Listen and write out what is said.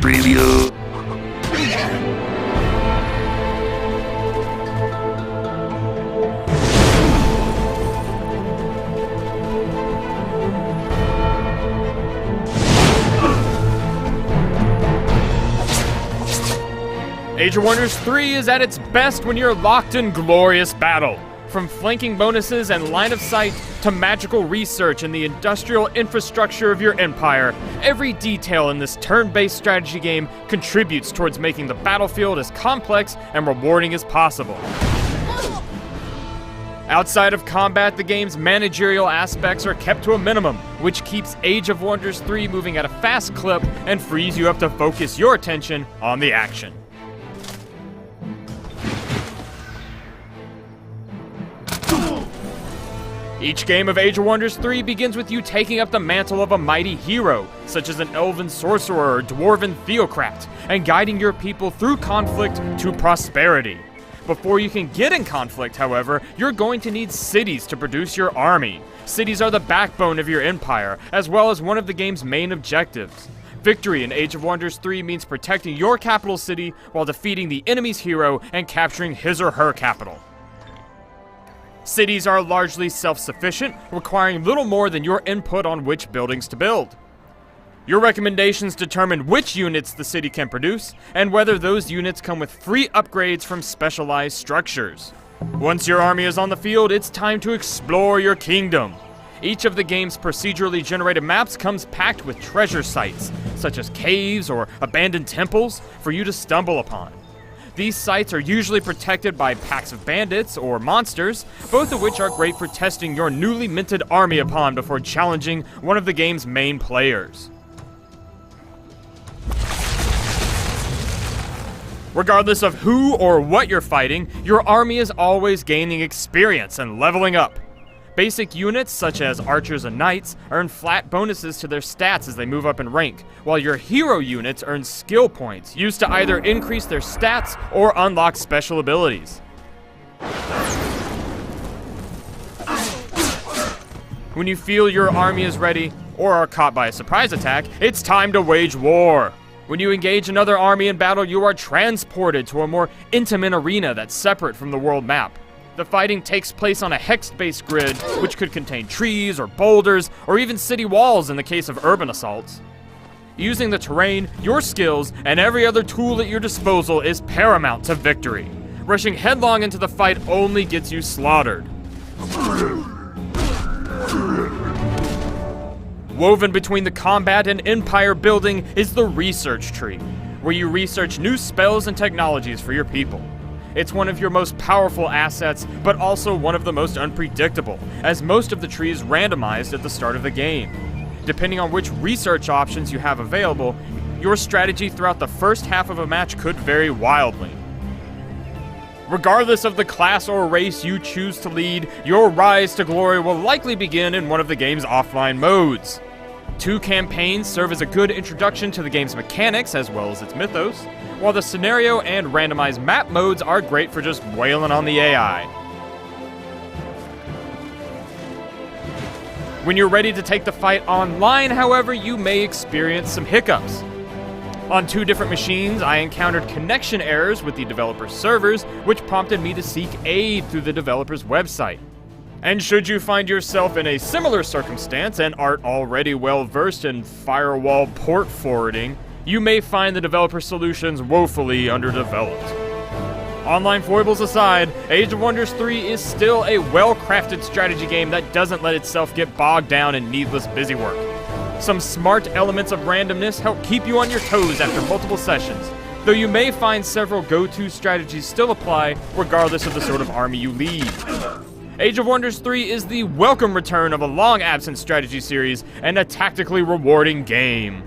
preview. Age of Wonders 3 is at its best when you're locked in glorious battle. From flanking bonuses and line of sight to magical research and the industrial infrastructure of your empire, every detail in this turn-based strategy game contributes towards making the battlefield as complex and rewarding as possible. Outside of combat, the game's managerial aspects are kept to a minimum, which keeps Age of Wonders 3 moving at a fast clip and frees you up to focus your attention on the action. Each game of Age of Wonders 3 begins with you taking up the mantle of a mighty hero, such as an elven sorcerer or dwarven theocrat, and guiding your people through conflict to prosperity. Before you can get in conflict, however, you're going to need cities to produce your army. Cities are the backbone of your empire, as well as one of the game's main objectives. Victory in Age of Wonders 3 means protecting your capital city while defeating the enemy's hero and capturing his or her capital. Cities are largely self-sufficient, requiring little more than your input on which buildings to build. Your recommendations determine which units the city can produce, and whether those units come with free upgrades from specialized structures. Once your army is on the field, it's time to explore your kingdom. Each of the game's procedurally generated maps comes packed with treasure sites, such as caves or abandoned temples, for you to stumble upon. These sites are usually protected by packs of bandits or monsters, both of which are great for testing your newly minted army upon before challenging one of the game's main players. Regardless of who or what you're fighting, your army is always gaining experience and leveling up. Basic units, such as archers and knights, earn flat bonuses to their stats as they move up in rank, while your hero units earn skill points, used to either increase their stats or unlock special abilities. When you feel your army is ready, or are caught by a surprise attack, it's time to wage war. When you engage another army in battle, you are transported to a more intimate arena that's separate from the world map. The fighting takes place on a hex-based grid, which could contain trees or boulders, or even city walls in the case of urban assaults. Using the terrain, your skills, and every other tool at your disposal is paramount to victory. Rushing headlong into the fight only gets you slaughtered. Woven between the combat and empire building is the research tree, where you research new spells and technologies for your people. It's one of your most powerful assets, but also one of the most unpredictable, as most of the tree is randomized at the start of the game. Depending on which research options you have available, your strategy throughout the first half of a match could vary wildly. Regardless of the class or race you choose to lead, your rise to glory will likely begin in one of the game's offline modes. 2 campaigns serve as a good introduction to the game's mechanics as well as its mythos, while the scenario and randomized map modes are great for just wailing on the AI. When you're ready to take the fight online, however, you may experience some hiccups. On 2 different machines, I encountered connection errors with the developer's servers, which prompted me to seek aid through the developer's website. And should you find yourself in a similar circumstance and aren't already well versed in firewall port forwarding, you may find the developer solutions woefully underdeveloped. Online foibles aside, Age of Wonders 3 is still a well-crafted strategy game that doesn't let itself get bogged down in needless busywork. Some smart elements of randomness help keep you on your toes after multiple sessions, though you may find several go-to strategies still apply regardless of the sort of army you lead. Age of Wonders 3 is the welcome return of a long-absent strategy series and a tactically rewarding game.